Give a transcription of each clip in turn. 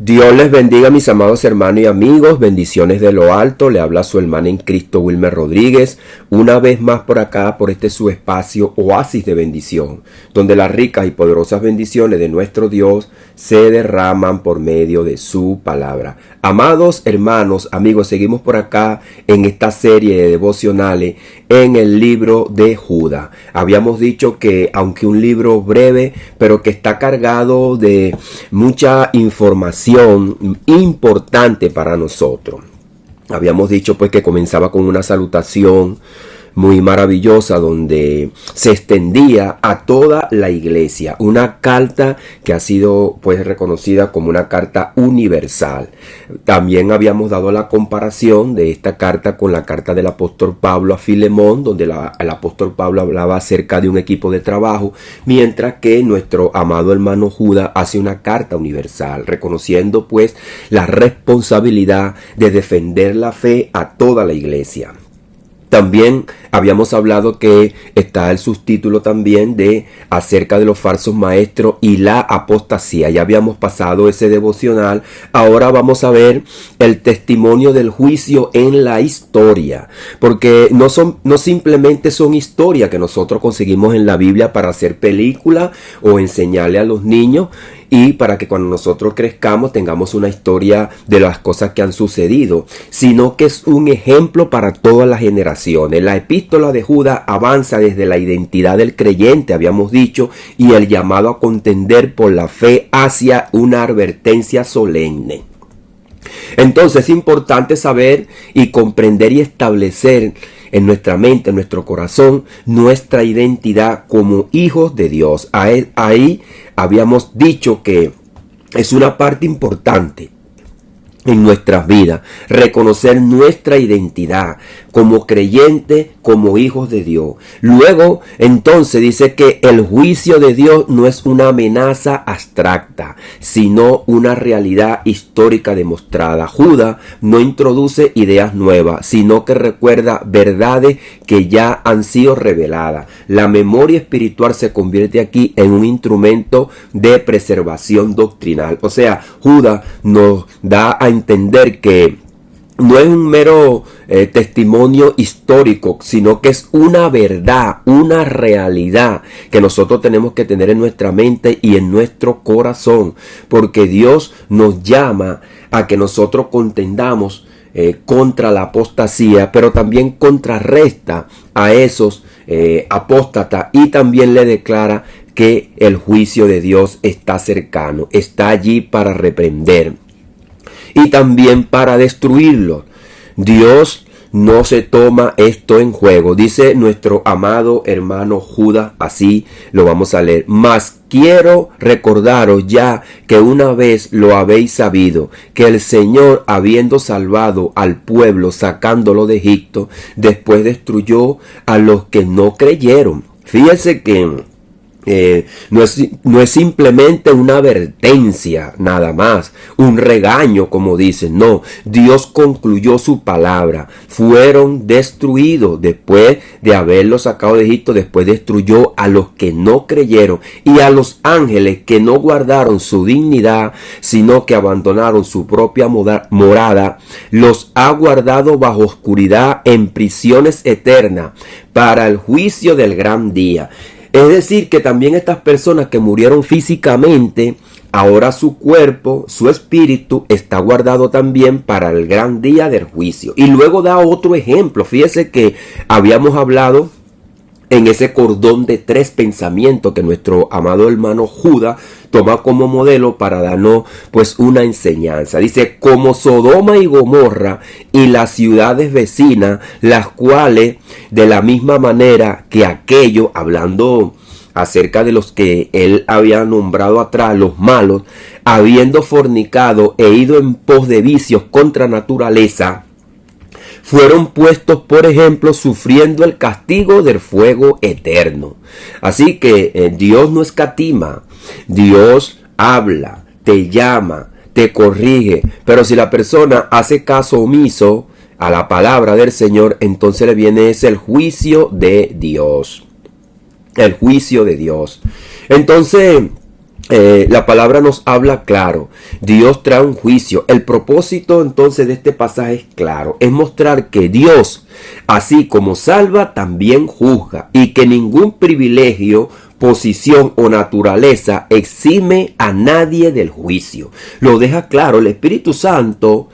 Dios les bendiga, mis amados hermanos y amigos. Bendiciones de lo alto. Le habla su hermana en Cristo, Wilmer Rodríguez. Una vez más por acá, por este su espacio, Oasis de Bendición, donde las ricas y poderosas bendiciones de nuestro Dios se derraman por medio de su palabra. Amados hermanos, amigos, seguimos por acá en esta serie de devocionales en el libro de Judas. Habíamos dicho que aunque un libro breve, pero que está cargado de mucha información importante para nosotros. Habíamos dicho pues que comenzaba con una salutación muy maravillosa donde se extendía a toda la iglesia, una carta que ha sido pues reconocida como una carta universal. También habíamos dado la comparación de esta carta con la carta del apóstol Pablo a Filemón, donde el apóstol Pablo hablaba acerca de un equipo de trabajo, mientras que nuestro amado hermano Judas hace una carta universal, reconociendo pues la responsabilidad de defender la fe a toda la iglesia. También habíamos hablado que está el subtítulo también de acerca de los falsos maestros y la apostasía. Ya habíamos pasado ese devocional. Ahora vamos a ver el testimonio del juicio en la historia. Porque no simplemente son historias que nosotros conseguimos en la Biblia para hacer película o enseñarle a los niños. Y para que cuando nosotros crezcamos tengamos una historia de las cosas que han sucedido, sino que es un ejemplo para todas las generaciones. La epístola de Judas avanza desde la identidad del creyente, habíamos dicho, y el llamado a contender por la fe hacia una advertencia solemne. Entonces es importante saber y comprender y establecer en nuestra mente, en nuestro corazón, nuestra identidad como hijos de Dios. Ahí habíamos dicho que es una parte importante en nuestras vidas, reconocer nuestra identidad como creyente, como hijos de Dios. Luego, entonces dice que el juicio de Dios no es una amenaza abstracta, sino una realidad histórica demostrada. Judas no introduce ideas nuevas, sino que recuerda verdades que ya han sido reveladas. La memoria espiritual se convierte aquí en un instrumento de preservación doctrinal. O sea, Judas nos da a entender que no es un mero testimonio histórico, sino que es una verdad, una realidad que nosotros tenemos que tener en nuestra mente y en nuestro corazón, porque Dios nos llama a que nosotros contendamos contra la apostasía, pero también contrarresta a esos apóstatas y también le declara que el juicio de Dios está cercano, está allí para reprender y también para destruirlo. Dios no se toma esto en juego. Dice nuestro amado hermano Judas, así lo vamos a leer. Mas quiero recordaros ya que una vez lo habéis sabido, que el Señor, habiendo salvado al pueblo, sacándolo de Egipto, después destruyó a los que no creyeron. Fíjense que no es simplemente una advertencia nada más, un regaño como dicen, no, Dios concluyó su palabra, fueron destruidos después de haberlos sacado de Egipto, después destruyó a los que no creyeron y a los ángeles que no guardaron su dignidad, sino que abandonaron su propia morada, los ha guardado bajo oscuridad en prisiones eternas para el juicio del gran día. Es decir, que también estas personas que murieron físicamente, ahora su cuerpo, su espíritu está guardado también para el gran día del juicio. Y luego da otro ejemplo. Fíjese que habíamos hablado en ese cordón de 3 pensamientos que nuestro amado hermano Judas toma como modelo para darnos pues una enseñanza. Dice, como Sodoma y Gomorra y las ciudades vecinas, las cuales de la misma manera que aquello, hablando acerca de los que él había nombrado atrás, los malos, habiendo fornicado e ido en pos de vicios contra naturaleza, fueron puestos, por ejemplo, sufriendo el castigo del fuego eterno. Así que Dios no escatima, Dios habla, te llama, te corrige, pero si la persona hace caso omiso a la palabra del Señor, entonces le viene ese el juicio de Dios. El juicio de Dios. Entonces, La palabra nos habla claro. Dios trae un juicio. El propósito entonces de este pasaje es claro. Es mostrar que Dios, así como salva, también juzga. Y que ningún privilegio, posición o naturaleza exime a nadie del juicio. Lo deja claro el Espíritu Santo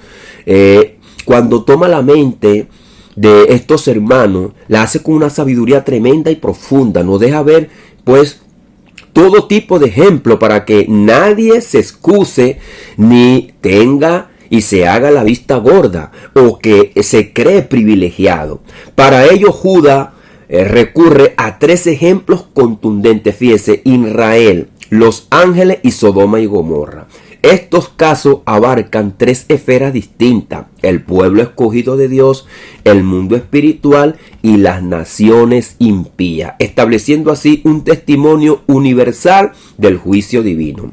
cuando toma la mente de estos hermanos. La hace con una sabiduría tremenda y profunda. Nos deja ver pues todo tipo de ejemplo para que nadie se excuse ni tenga y se haga la vista gorda o que se cree privilegiado. Para ello Judas recurre a 3 ejemplos contundentes. Fíjese: Israel, los ángeles y Sodoma y Gomorra. Estos casos abarcan 3 esferas distintas: el pueblo escogido de Dios, el mundo espiritual y las naciones impías, estableciendo así un testimonio universal del juicio divino.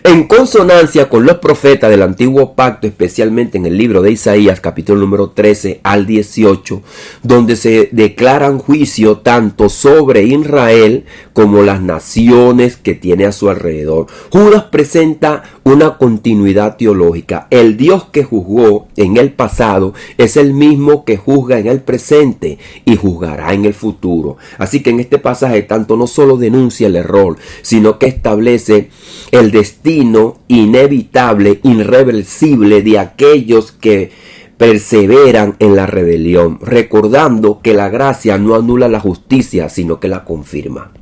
En consonancia con los profetas del antiguo pacto, especialmente en el libro de Isaías, capítulo número 13 al 18, donde se declaran juicio tanto sobre Israel como las naciones que tiene a su alrededor. Judas presenta una continuidad teológica. El Dios que juzgó en el pasado es el mismo que juzga en el presente y juzgará en el futuro. Así que en este pasaje tanto no solo denuncia el error, sino que establece el destino inevitable, irreversible de aquellos que perseveran en la rebelión, recordando que la gracia no anula la justicia, sino que la confirma.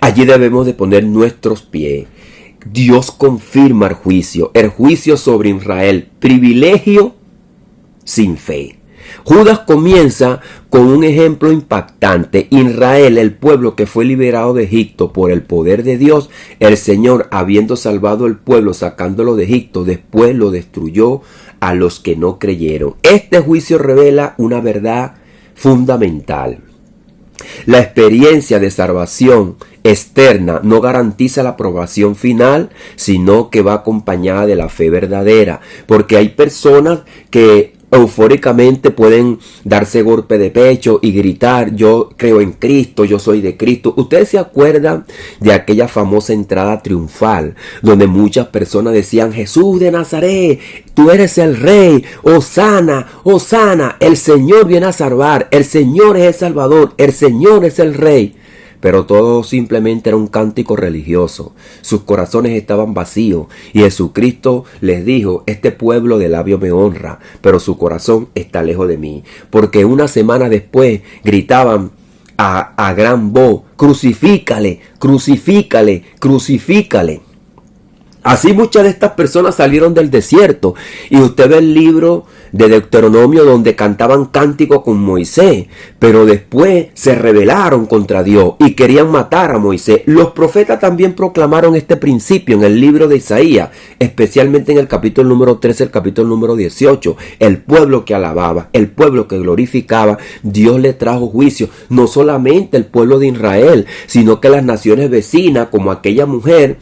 Allí debemos de poner nuestros pies. Dios confirma el juicio sobre Israel, privilegio sin fe. Judas comienza con un ejemplo impactante. Israel, el pueblo que fue liberado de Egipto por el poder de Dios, el Señor, habiendo salvado al pueblo, sacándolo de Egipto, después lo destruyó a los que no creyeron. Este juicio revela una verdad fundamental. La experiencia de salvación externa no garantiza la aprobación final, sino que va acompañada de la fe verdadera, porque hay personas que eufóricamente pueden darse golpe de pecho y gritar: yo creo en Cristo, yo soy de Cristo. Ustedes se acuerdan de aquella famosa entrada triunfal donde muchas personas decían: Jesús de Nazaret, tú eres el Rey, Hosana, Hosana, el Señor viene a salvar, el Señor es el Salvador, el Señor es el Rey. Pero todo simplemente era un cántico religioso. Sus corazones estaban vacíos. Y Jesucristo les dijo: este pueblo de labio me honra, pero su corazón está lejos de mí. Porque una semana después gritaban a gran voz: crucifícale, crucifícale, crucifícale. Así muchas de estas personas salieron del desierto. Y usted ve el libro de Deuteronomio donde cantaban cánticos con Moisés. Pero después se rebelaron contra Dios y querían matar a Moisés. Los profetas también proclamaron este principio en el libro de Isaías. Especialmente en el capítulo número 13, el capítulo número 18. El pueblo que alababa, el pueblo que glorificaba, Dios le trajo juicio. No solamente el pueblo de Israel, sino que las naciones vecinas, como aquella mujer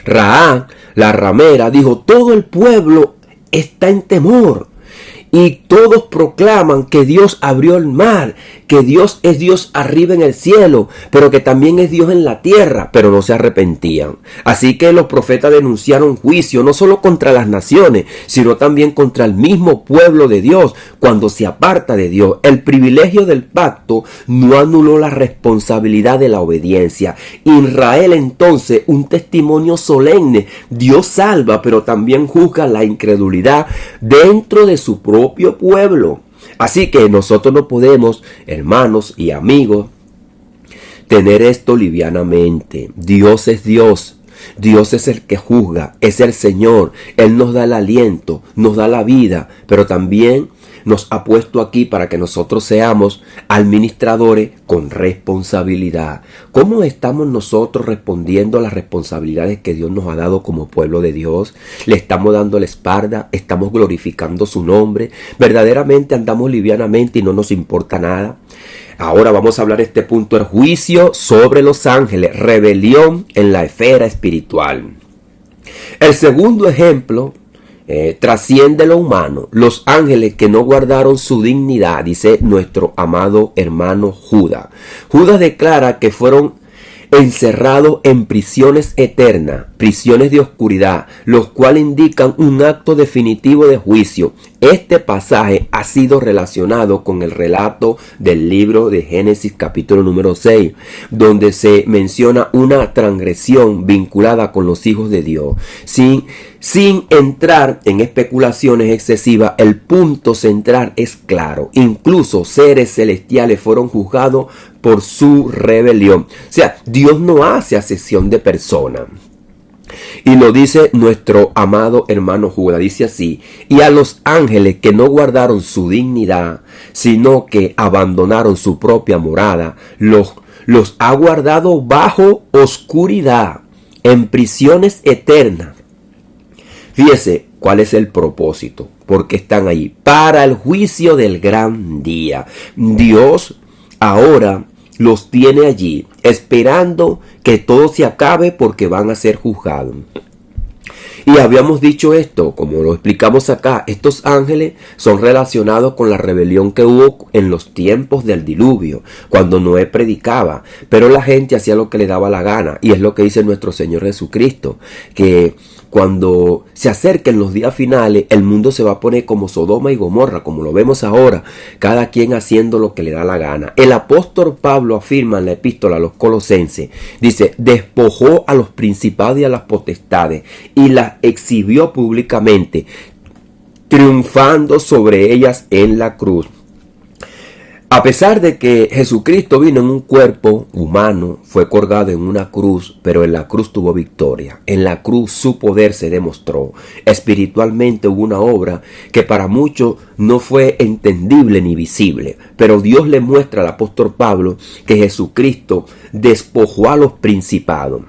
Rahab, la ramera, dijo: todo el pueblo está en temor. Y todos proclaman que Dios abrió el mar, que Dios es Dios arriba en el cielo, pero que también es Dios en la tierra, pero no se arrepentían. Así que los profetas denunciaron juicio no solo contra las naciones, sino también contra el mismo pueblo de Dios cuando se aparta de Dios. El privilegio del pacto no anuló la responsabilidad de la obediencia. Israel, entonces, un testimonio solemne. Dios salva, pero también juzga la incredulidad dentro de su propio pueblo. Así que nosotros no podemos, hermanos y amigos, tener esto livianamente. Dios es Dios. Dios es el que juzga, es el Señor. Él nos da el aliento, nos da la vida, pero también nos ha puesto aquí para que nosotros seamos administradores con responsabilidad. ¿Cómo estamos nosotros respondiendo a las responsabilidades que Dios nos ha dado como pueblo de Dios? ¿Le estamos dando la espalda? ¿Estamos glorificando su nombre? ¿Verdaderamente andamos livianamente y no nos importa nada? Ahora vamos a hablar de este punto: el juicio sobre los ángeles, rebelión en la esfera espiritual. El segundo ejemplo trasciende lo humano. Los ángeles que no guardaron su dignidad, dice nuestro amado hermano Judas. Judas declara que fueron encerrados en prisiones eternas, prisiones de oscuridad, los cuales indican un acto definitivo de juicio. Este pasaje ha sido relacionado con el relato del libro de Génesis capítulo número 6, donde se menciona una transgresión vinculada con los hijos de Dios. Sin entrar en especulaciones excesivas, el punto central es claro. Incluso seres celestiales fueron juzgados por su rebelión. O sea, Dios no hace acepción de personas. Y lo dice nuestro amado hermano Judas, dice así: y a los ángeles que no guardaron su dignidad, sino que abandonaron su propia morada, los ha guardado bajo oscuridad, en prisiones eternas. Fíjese cuál es el propósito, porque están ahí, para el juicio del gran día. Dios ahora los tiene allí, esperando que todo se acabe, porque van a ser juzgados. Y habíamos dicho esto, como lo explicamos acá, estos ángeles son relacionados con la rebelión que hubo en los tiempos del diluvio, cuando Noé predicaba, pero la gente hacía lo que le daba la gana, y es lo que dice nuestro Señor Jesucristo, que cuando se acerquen los días finales, el mundo se va a poner como Sodoma y Gomorra, como lo vemos ahora, cada quien haciendo lo que le da la gana. El apóstol Pablo afirma en la epístola a los Colosenses, dice: despojó a los principados y a las potestades y las exhibió públicamente, triunfando sobre ellas en la cruz. A pesar de que Jesucristo vino en un cuerpo humano, fue colgado en una cruz, pero en la cruz tuvo victoria. En la cruz su poder se demostró. Espiritualmente hubo una obra que para muchos no fue entendible ni visible, pero Dios le muestra al apóstol Pablo que Jesucristo despojó a los principados.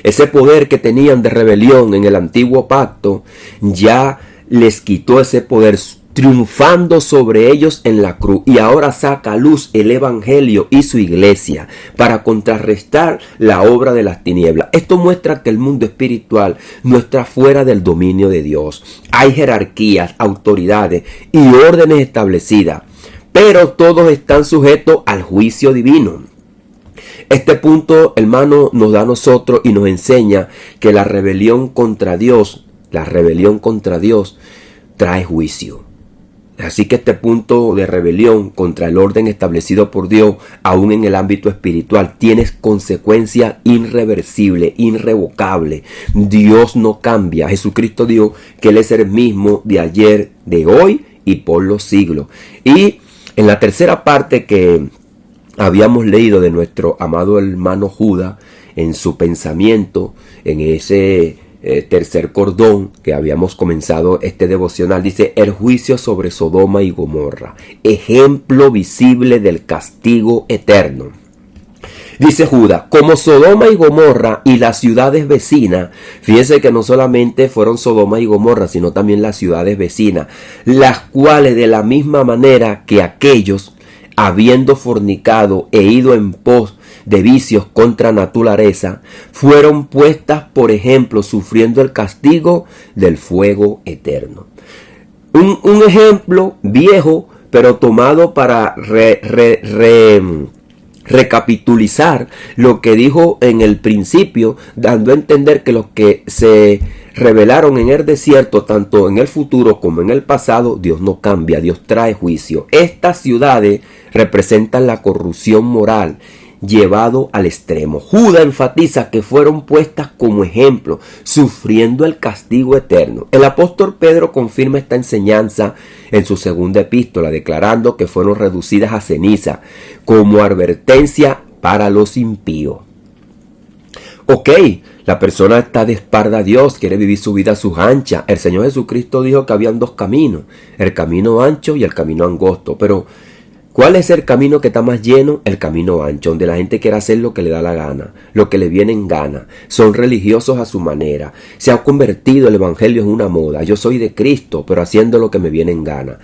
Ese poder que tenían de rebelión en el antiguo pacto, ya les quitó ese poder, triunfando sobre ellos en la cruz, y ahora saca a luz el evangelio y su iglesia para contrarrestar la obra de las tinieblas. Esto muestra que el mundo espiritual no está fuera del dominio de Dios. Hay jerarquías, autoridades y órdenes establecidas, pero todos están sujetos al juicio divino. Este punto, hermano, nos da a nosotros y nos enseña que la rebelión contra Dios trae juicio. Así que este punto de rebelión contra el orden establecido por Dios, aún en el ámbito espiritual, tiene consecuencias irreversibles, irrevocables. Dios no cambia. Jesucristo dijo que Él es el mismo de ayer, de hoy y por los siglos. Y en la tercera parte que habíamos leído de nuestro amado hermano Judas, en su pensamiento, en ese tercer cordón que habíamos comenzado este devocional, dice: el juicio sobre Sodoma y Gomorra, ejemplo visible del castigo eterno. Dice Judas: como Sodoma y Gomorra y las ciudades vecinas. Fíjese que no solamente fueron Sodoma y Gomorra, sino también las ciudades vecinas, las cuales de la misma manera que aquellos, habiendo fornicado e ido en pos de vicios contra naturaleza, fueron puestas por ejemplo, sufriendo el castigo del fuego eterno. Un ejemplo viejo, pero tomado para recapitulizar lo que dijo en el principio, dando a entender que los que se rebelaron en el desierto, tanto en el futuro como en el pasado, Dios no cambia, Dios trae juicio. Estas ciudades representan la corrupción moral llevado al extremo. Judas enfatiza que fueron puestas como ejemplo, sufriendo el castigo eterno. El apóstol Pedro confirma esta enseñanza en su segunda epístola, declarando que fueron reducidas a ceniza como advertencia para los impíos. Ok, la persona está de espalda a Dios, quiere vivir su vida a sus anchas. El Señor Jesucristo dijo que habían dos caminos, el camino ancho y el camino angosto, pero ¿cuál es el camino que está más lleno? El camino ancho, donde la gente quiere hacer lo que le da la gana, lo que le viene en gana. Son religiosos a su manera. Se ha convertido el evangelio en una moda. Yo soy de Cristo, pero haciendo lo que me viene en gana.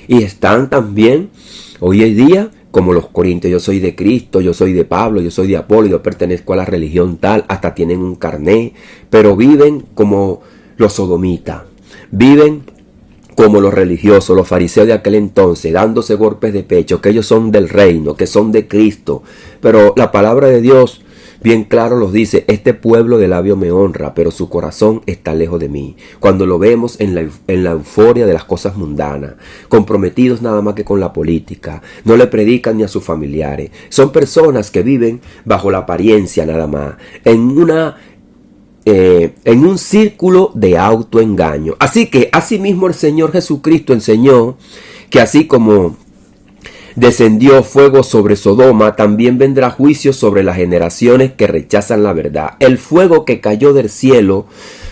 Y están también, hoy en día, como los corintios: yo soy de Cristo, yo soy de Pablo, yo soy de Apolo, yo pertenezco a la religión tal, hasta tienen un carné, pero viven como los sodomitas. Viven como los religiosos, los fariseos de aquel entonces, dándose golpes de pecho, que ellos son del reino, que son de Cristo. Pero la palabra de Dios bien claro los dice: este pueblo de labio me honra, pero su corazón está lejos de mí. Cuando lo vemos en la euforia de las cosas mundanas, comprometidos nada más que con la política, no le predican ni a sus familiares. Son personas que viven bajo la apariencia nada más, en un círculo de autoengaño. Así que asimismo el Señor Jesucristo enseñó que así como descendió fuego sobre Sodoma, también vendrá juicio sobre las generaciones que rechazan la verdad. El fuego que cayó del cielo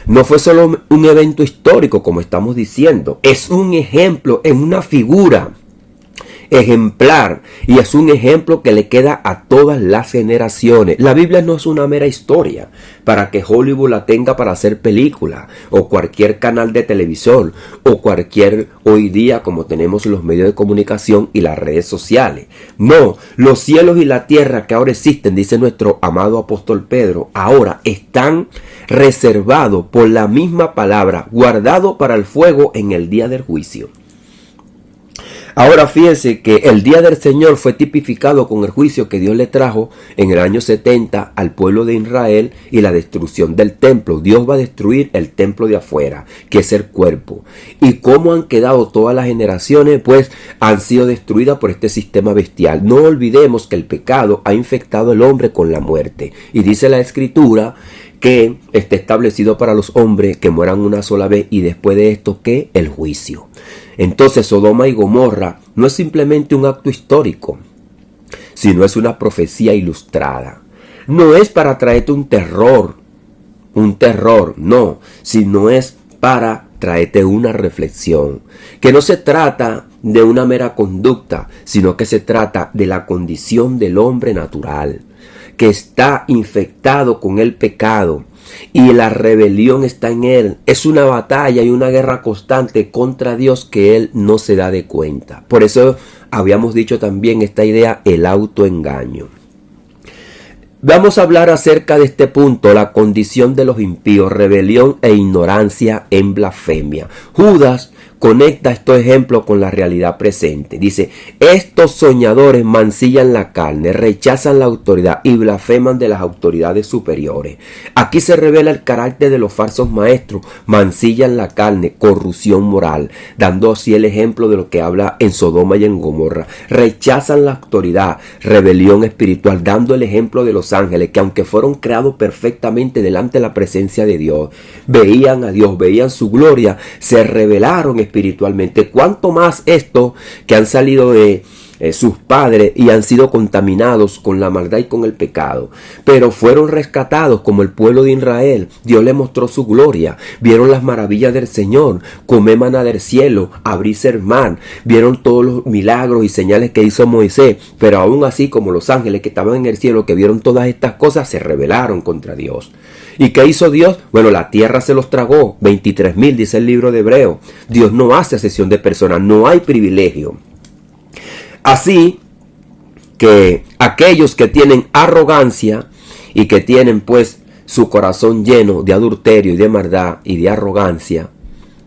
no fue solo un evento histórico, como estamos diciendo, es un ejemplo, es una figura ejemplar, y es un ejemplo que le queda a todas las generaciones. La Biblia no es una mera historia para que Hollywood la tenga para hacer película, o cualquier canal de televisión, o cualquier hoy día como tenemos los medios de comunicación y las redes sociales. No, los cielos y la tierra que ahora existen, dice nuestro amado apóstol Pedro, ahora están reservados por la misma palabra, guardados para el fuego en el día del juicio. Ahora fíjense que el día del Señor fue tipificado con el juicio que Dios le trajo en el año 70 al pueblo de Israel y la destrucción del templo. Dios va a destruir el templo de afuera, que es el cuerpo. ¿Y cómo han quedado todas las generaciones? Pues han sido destruidas por este sistema bestial. No olvidemos que el pecado ha infectado al hombre con la muerte. Y dice la Escritura que está establecido para los hombres que mueran una sola vez, y después de esto, ¿qué? El juicio. Entonces Sodoma y Gomorra no es simplemente un acto histórico, sino es una profecía ilustrada. No es para traerte un terror, no, sino es para traerte una reflexión. Que no se trata de una mera conducta, sino que se trata de la condición del hombre natural, que está infectado con el pecado y la rebelión está en él. Es una batalla y una guerra constante contra Dios que él no se da de cuenta. Por eso habíamos dicho también esta idea, el autoengaño. Vamos a hablar acerca de este punto, la condición de los impíos, rebelión e ignorancia en blasfemia. Judas conecta estos ejemplos con la realidad presente. Dice: estos soñadores mancillan la carne, rechazan la autoridad y blasfeman de las autoridades superiores. Aquí se revela el carácter de los falsos maestros. Mancillan la carne, corrupción moral, dando así el ejemplo de lo que habla en Sodoma y en Gomorra. Rechazan la autoridad, rebelión espiritual, dando el ejemplo de los ángeles, que aunque fueron creados perfectamente delante de la presencia de Dios, veían a Dios, veían su gloria, se rebelaron espiritualmente. Cuanto más esto que han salido de sus padres y han sido contaminados con la maldad y con el pecado, pero fueron rescatados como el pueblo de Israel. Dios les mostró su gloria, vieron las maravillas del Señor, comer maná del cielo, abrirse el mar, vieron todos los milagros y señales que hizo Moisés, pero aún así, como los ángeles que estaban en el cielo, que vieron todas estas cosas, se rebelaron contra Dios. ¿Y qué hizo Dios? Bueno, la tierra se los tragó. 23,000 dice el libro de Hebreo. Dios no hace acepción de personas, no hay privilegio. Así que aquellos que tienen arrogancia y que tienen pues su corazón lleno de adulterio y de maldad y de arrogancia,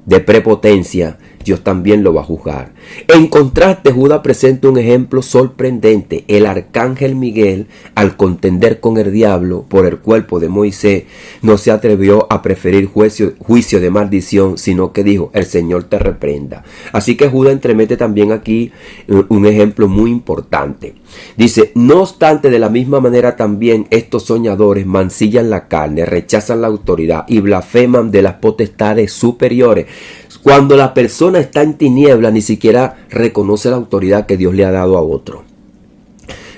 de prepotencia, Dios también lo va a juzgar. En contraste, Judas presenta un ejemplo sorprendente. El arcángel Miguel, al contender con el diablo por el cuerpo de Moisés, no se atrevió a preferir juicio de maldición, sino que dijo: el Señor te reprenda. Así que Judas entremete también aquí un ejemplo muy importante. Dice: no obstante, de la misma manera también estos soñadores mancillan la carne, rechazan la autoridad y blasfeman de las potestades superiores. Cuando la persona está en tiniebla, ni siquiera reconoce la autoridad que Dios le ha dado a otro.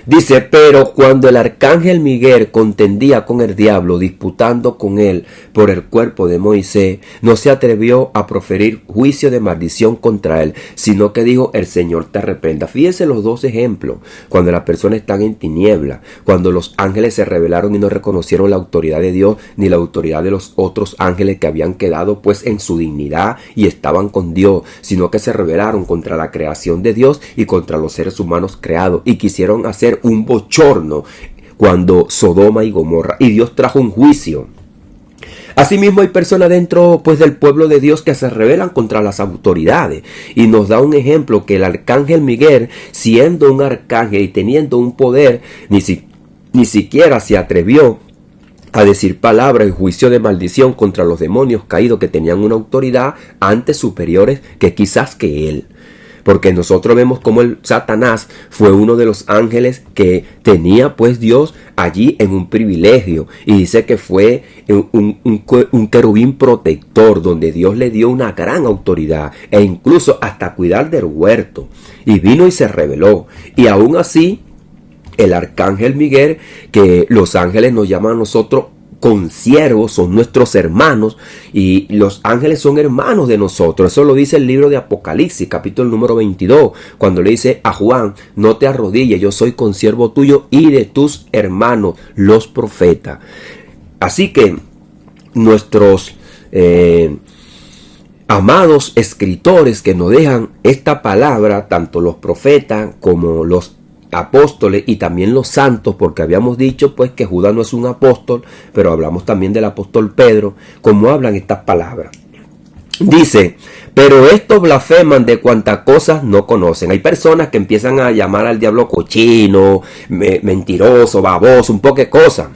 Dice: pero cuando el arcángel Miguel contendía con el diablo, disputando con él por el cuerpo de Moisés, no se atrevió a proferir juicio de maldición contra él, sino que dijo: el Señor te reprenda. Fíjense los dos ejemplos. Cuando las personas están en tiniebla, cuando los ángeles se rebelaron y no reconocieron la autoridad de Dios, ni la autoridad de los otros ángeles que habían quedado pues en su dignidad y estaban con Dios, sino que se rebelaron contra la creación de Dios y contra los seres humanos creados, y quisieron hacer un bochorno cuando Sodoma y Gomorra, y Dios trajo un juicio. Asimismo, hay personas dentro pues del pueblo de Dios que se rebelan contra las autoridades, y nos da un ejemplo que el arcángel Miguel, siendo un arcángel y teniendo un poder, ni siquiera se atrevió a decir palabras en juicio de maldición contra los demonios caídos que tenían una autoridad antes superiores que quizás que él. Porque nosotros vemos como el Satanás fue uno de los ángeles que tenía pues Dios allí en un privilegio. Y dice que fue un querubín protector donde Dios le dio una gran autoridad e incluso hasta cuidar del huerto. Y vino y se rebeló. Y aún así el arcángel Miguel, que los ángeles nos llaman a nosotros consiervos, son nuestros hermanos, y los ángeles son hermanos de nosotros. Eso lo dice el libro de Apocalipsis, capítulo número 22, cuando le dice a Juan: no te arrodilles, yo soy consiervo tuyo y de tus hermanos, los profetas. Así que nuestros amados escritores que nos dejan esta palabra, tanto los profetas como los apóstoles y también los santos, porque habíamos dicho pues que Judas no es un apóstol, pero hablamos también del apóstol Pedro, como hablan estas palabras. Dice: pero estos blasfeman de cuantas cosas no conocen. Hay personas que empiezan a llamar al diablo cochino, mentiroso, baboso, un poco de cosas.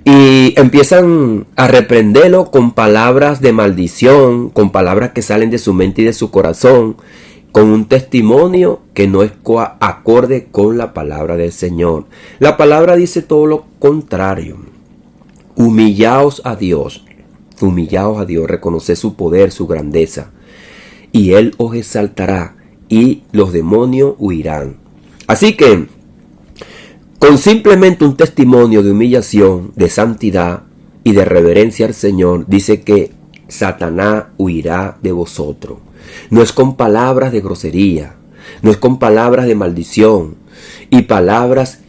Y empiezan a reprenderlo con palabras de maldición, con palabras que salen de su mente y de su corazón, con un testimonio que no es acorde con la palabra del Señor. La palabra dice todo lo contrario. Humillaos a Dios, reconoced su poder, su grandeza, y Él os exaltará, y los demonios huirán. Así que, con simplemente un testimonio de humillación, de santidad y de reverencia al Señor, dice que Satanás huirá de vosotros. No es con palabras de grosería, no es con palabras de maldición y palabras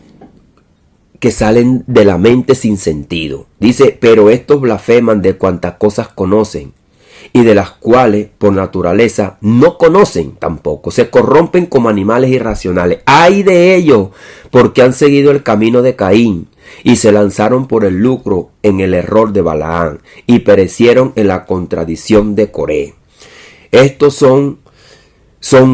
que salen de la mente sin sentido. Dice: pero estos blasfeman de cuantas cosas conocen y de las cuales por naturaleza no conocen tampoco. Se corrompen como animales irracionales. ¡Ay de ellos! Porque han seguido el camino de Caín y se lanzaron por el lucro en el error de Balaán y perecieron en la contradicción de Coré. Estos son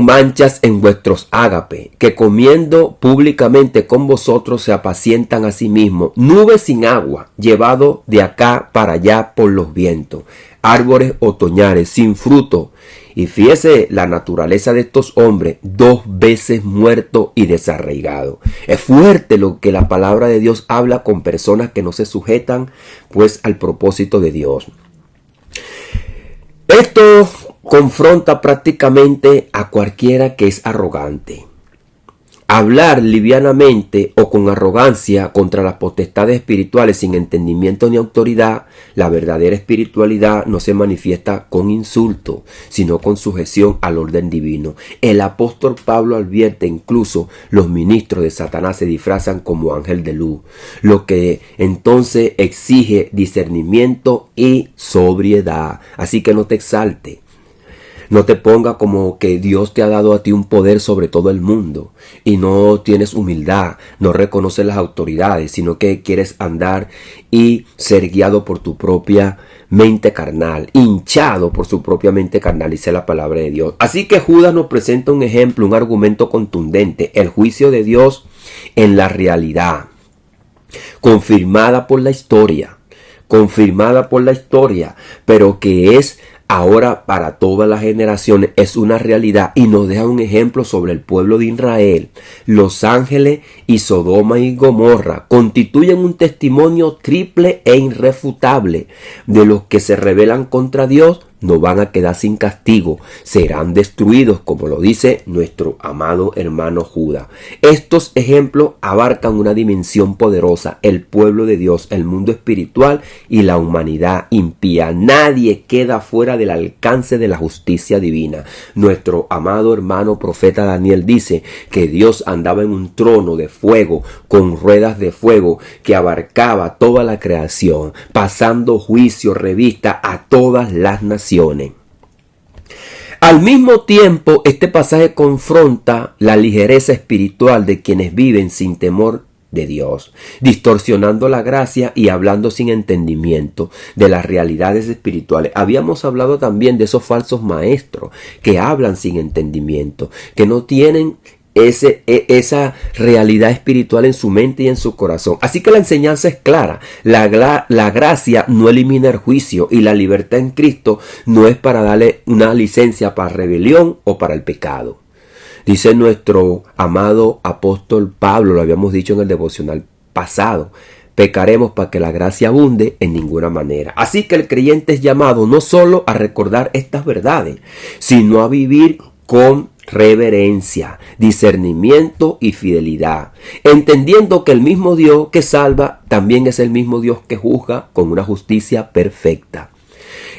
manchas en vuestros ágape, que comiendo públicamente con vosotros se apacientan a sí mismos, nubes sin agua, llevado de acá para allá por los vientos, árboles otoñales sin fruto. Y fíjese la naturaleza de estos hombres, 2 veces muertos y desarraigados. Es fuerte lo que la palabra de Dios habla con personas que no se sujetan pues al propósito de Dios. Esto confronta prácticamente a cualquiera que es arrogante. Hablar livianamente o con arrogancia contra las potestades espirituales sin entendimiento ni autoridad, la verdadera espiritualidad no se manifiesta con insulto, sino con sujeción al orden divino. El apóstol Pablo advierte: incluso los ministros de Satanás se disfrazan como ángel de luz, lo que entonces exige discernimiento y sobriedad. Así que no te exaltes. No te ponga como que Dios te ha dado a ti un poder sobre todo el mundo y no tienes humildad, no reconoces las autoridades, sino que quieres andar y ser guiado por tu propia mente carnal, hinchado por su propia mente carnal, dice la palabra de Dios. Así que Judas nos presenta un ejemplo, un argumento contundente: el juicio de Dios en la realidad, confirmada por la historia, pero que es ahora para todas las generaciones, es una realidad, y nos deja un ejemplo sobre el pueblo de Israel. Los ángeles y Sodoma y Gomorra constituyen un testimonio triple e irrefutable de los que se rebelan contra Dios. No van a quedar sin castigo, serán destruidos, como lo dice nuestro amado hermano Judas. Estos ejemplos abarcan una dimensión poderosa: el pueblo de Dios, el mundo espiritual y la humanidad impía. Nadie queda fuera del alcance de la justicia divina. Nuestro amado hermano profeta Daniel dice que Dios andaba en un trono de fuego con ruedas de fuego que abarcaba toda la creación, pasando juicio, revista a todas las naciones. Al mismo tiempo, este pasaje confronta la ligereza espiritual de quienes viven sin temor de Dios, distorsionando la gracia y hablando sin entendimiento de las realidades espirituales. Habíamos hablado también de esos falsos maestros que hablan sin entendimiento, que no tienen esa realidad espiritual en su mente y en su corazón. Así que la enseñanza es clara. La gracia no elimina el juicio y la libertad en Cristo no es para darle una licencia para rebelión o para el pecado. Dice nuestro amado apóstol Pablo, lo habíamos dicho en el devocional pasado, pecaremos para que la gracia abunde en ninguna manera. Así que el creyente es llamado no solo a recordar estas verdades, sino a vivir con reverencia, discernimiento y fidelidad, entendiendo que el mismo Dios que salva también es el mismo Dios que juzga con una justicia perfecta.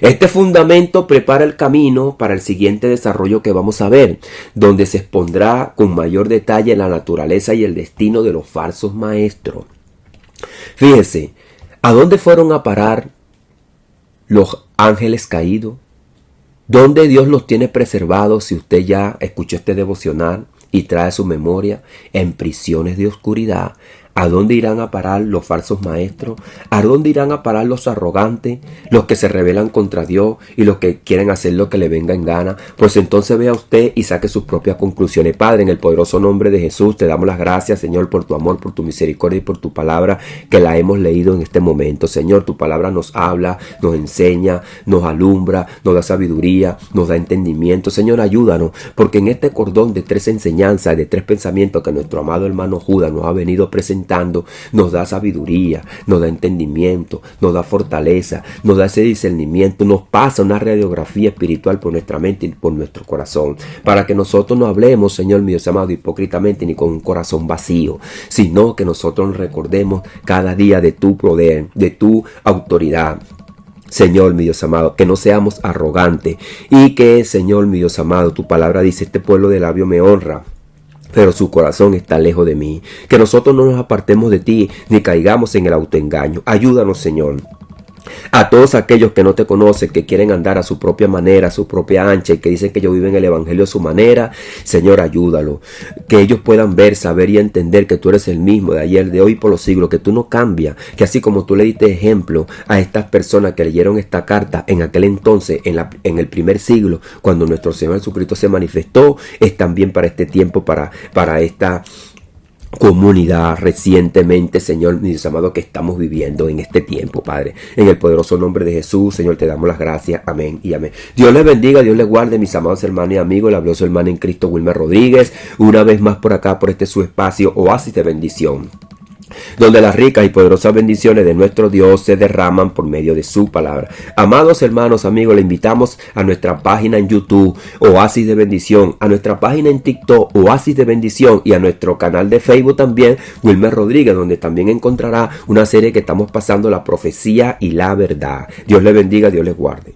Este fundamento prepara el camino para el siguiente desarrollo que vamos a ver, donde se expondrá con mayor detalle la naturaleza y el destino de los falsos maestros. Fíjese, ¿a dónde fueron a parar los ángeles caídos? ¿Dónde Dios los tiene preservados? Si usted ya escuchó este devocional y trae su memoria, en prisiones de oscuridad. ¿A dónde irán a parar los falsos maestros? ¿A dónde irán a parar los arrogantes? Los que se rebelan contra Dios y los que quieren hacer lo que le venga en gana. Pues entonces vea usted y saque sus propias conclusiones. Padre, en el poderoso nombre de Jesús, te damos las gracias, Señor, por tu amor, por tu misericordia y por tu palabra que la hemos leído en este momento. Señor, tu palabra nos habla, nos enseña, nos alumbra, nos da sabiduría, nos da entendimiento. Señor, ayúdanos, porque en este cordón de 3 enseñanzas, de 3 pensamientos que nuestro amado hermano Judas nos ha venido presentando, nos da sabiduría, nos da entendimiento, nos da fortaleza, nos da ese discernimiento, nos pasa una radiografía espiritual por nuestra mente y por nuestro corazón, para que nosotros no hablemos, Señor mío amado, hipócritamente ni con un corazón vacío, sino que nosotros nos recordemos cada día de tu poder, de tu autoridad. Señor, mi Dios amado, que no seamos arrogantes y que, Señor, mi Dios amado, tu palabra dice, este pueblo de labio me honra, pero su corazón está lejos de mí. Que nosotros no nos apartemos de ti, ni caigamos en el autoengaño. Ayúdanos, Señor. A todos aquellos que no te conocen, que quieren andar a su propia manera, a su propia ancha, y que dicen que ellos viven el evangelio a su manera, Señor, ayúdalo. Que ellos puedan ver, saber y entender que tú eres el mismo de ayer, de hoy y por los siglos, que tú no cambias, que así como tú le diste ejemplo a estas personas que leyeron esta carta en aquel entonces, en el primer siglo, cuando nuestro Señor Jesucristo se manifestó, es también para este tiempo, para esta comunidad recientemente, Señor, mi Dios amado, que estamos viviendo en este tiempo, Padre. En el poderoso nombre de Jesús, Señor, te damos las gracias. Amén y amén. Dios les bendiga, Dios les guarde, mis amados hermanos y amigos. Le habló su hermano en Cristo, Wilmer Rodríguez, una vez más por acá, por este su espacio, Oasis de Bendición, donde las ricas y poderosas bendiciones de nuestro Dios se derraman por medio de su palabra. Amados hermanos, amigos, le invitamos a nuestra página en YouTube, Oasis de Bendición, a nuestra página en TikTok, Oasis de Bendición, y a nuestro canal de Facebook también, Wilmer Rodríguez, donde también encontrará una serie que estamos pasando, La Profecía y la Verdad. Dios les bendiga, Dios les guarde.